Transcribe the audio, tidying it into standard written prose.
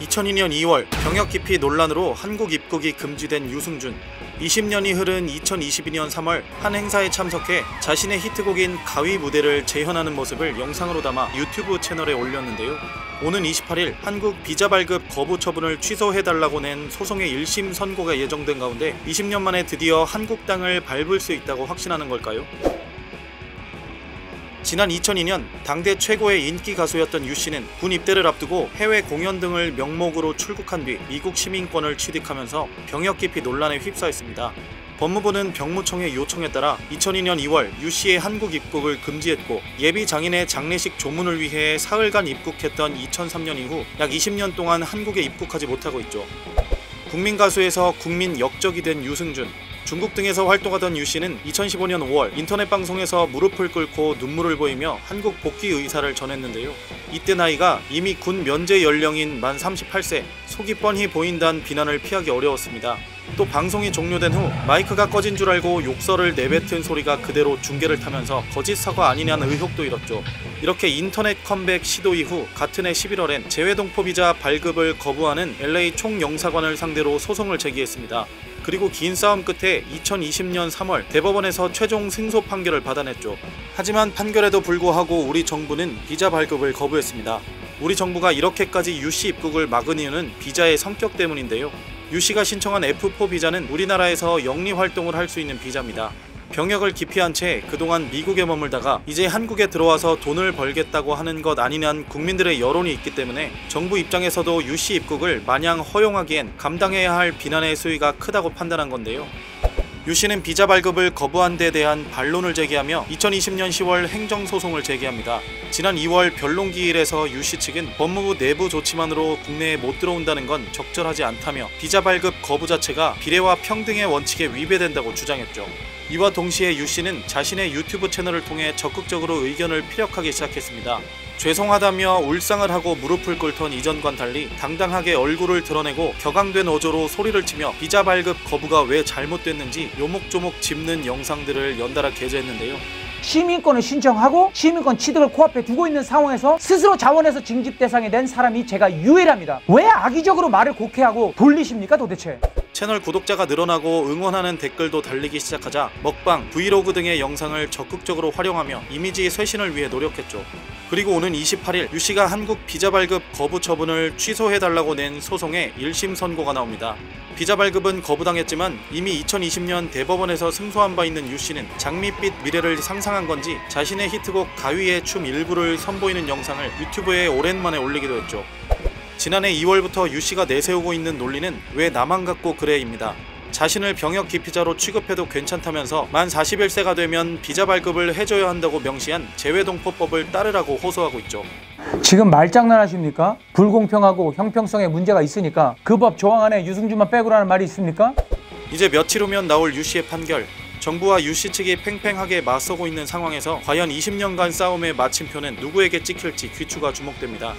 2002년 2월 병역 기피 논란으로 한국 입국이 금지된 유승준. 20년이 흐른 2022년 3월 한 행사에 참석해 자신의 히트곡인 가위 무대를 재현하는 모습을 영상으로 담아 유튜브 채널에 올렸는데요. 오는 28일 한국 비자 발급 거부 처분을 취소해달라고 낸 소송의 1심 선고가 예정된 가운데 20년 만에 드디어 한국 땅을 밟을 수 있다고 확신하는 걸까요? 지난 2002년 당대 최고의 인기 가수였던 유씨는 군 입대를 앞두고 해외 공연 등을 명목으로 출국한 뒤 미국 시민권을 취득하면서 병역 기피 논란에 휩싸였습니다. 법무부는 병무청의 요청에 따라 2002년 2월 유씨의 한국 입국을 금지했고 예비 장인의 장례식 조문을 위해 사흘간 입국했던 2003년 이후 약 20년 동안 한국에 입국하지 못하고 있죠. 국민 가수에서 국민 역적이 된 유승준. 중국 등에서 활동하던 유씨는 2015년 5월 인터넷 방송에서 무릎을 꿇고 눈물을 보이며 한국 복귀 의사를 전했는데요. 이때 나이가 이미 군 면제 연령인 만 38세, 속이 뻔히 보인다는 비난을 피하기 어려웠습니다. 또 방송이 종료된 후 마이크가 꺼진 줄 알고 욕설을 내뱉은 소리가 그대로 중계를 타면서 거짓 사과 아니냐는 의혹도 일었죠. 이렇게 인터넷 컴백 시도 이후 같은 해 11월엔 재외동포 비자 발급을 거부하는 LA 총영사관을 상대로 소송을 제기했습니다. 그리고 긴 싸움 끝에 2020년 3월 대법원에서 최종 승소 판결을 받아냈죠. 하지만 판결에도 불구하고 우리 정부는 비자 발급을 거부했습니다. 우리 정부가 이렇게까지 유씨 입국을 막은 이유는 비자의 성격 때문인데요. 유씨가 신청한 F4 비자는 우리나라에서 영리 활동을 할 수 있는 비자입니다. 병역을 기피한 채 그동안 미국에 머물다가 이제 한국에 들어와서 돈을 벌겠다고 하는 것 아니냐는 국민들의 여론이 있기 때문에 정부 입장에서도 유씨 입국을 마냥 허용하기엔 감당해야 할 비난의 수위가 크다고 판단한 건데요. 유씨는 비자 발급을 거부한 데 대한 반론을 제기하며 2020년 10월 행정소송을 제기합니다. 지난 2월 변론기일에서 유씨 측은 법무부 내부 조치만으로 국내에 못 들어온다는 건 적절하지 않다며 비자 발급 거부 자체가 비례와 평등의 원칙에 위배된다고 주장했죠. 이와 동시에 유씨는 자신의 유튜브 채널을 통해 적극적으로 의견을 피력하기 시작했습니다. 죄송하다며 울상을 하고 무릎을 꿇던 이전과는 달리 당당하게 얼굴을 드러내고 격앙된 어조로 소리를 치며 비자 발급 거부가 왜 잘못됐는지 요목조목 짚는 영상들을 연달아 게재했는데요. 시민권을 신청하고 시민권 취득을 코앞에 두고 있는 상황에서 스스로 자원해서 징집 대상이 된 사람이 제가 유일합니다. 왜 악의적으로 말을 곡해하고 돌리십니까 도대체? 채널 구독자가 늘어나고 응원하는 댓글도 달리기 시작하자 먹방, 브이로그 등의 영상을 적극적으로 활용하며 이미지 쇄신을 위해 노력했죠. 그리고 오는 28일 유씨가 한국 비자 발급 거부 처분을 취소해달라고 낸 소송에 1심 선고가 나옵니다. 비자 발급은 거부당했지만 이미 2020년 대법원에서 승소한 바 있는 유씨는 장밋빛 미래를 상상한 건지 자신의 히트곡 가위의 춤 일부를 선보이는 영상을 유튜브에 오랜만에 올리기도 했죠. 지난해 2월부터 유씨가 내세우고 있는 논리는 왜 나만 갖고 그래입니다. 자신을 병역 기피자로 취급해도 괜찮다면서 만 41세가 되면 비자 발급을 해줘야 한다고 명시한 재외동포법을 따르라고 호소하고 있죠. 지금 말장난하십니까? 불공평하고 형평성에 문제가 있으니까 그 법 조항 안에 유승준만 빼고라는 말이 있습니까? 이제 며칠 후면 나올 유씨의 판결. 정부와 유씨 측이 팽팽하게 맞서고 있는 상황에서 과연 20년간 싸움의 마침표는 누구에게 찍힐지 귀추가 주목됩니다.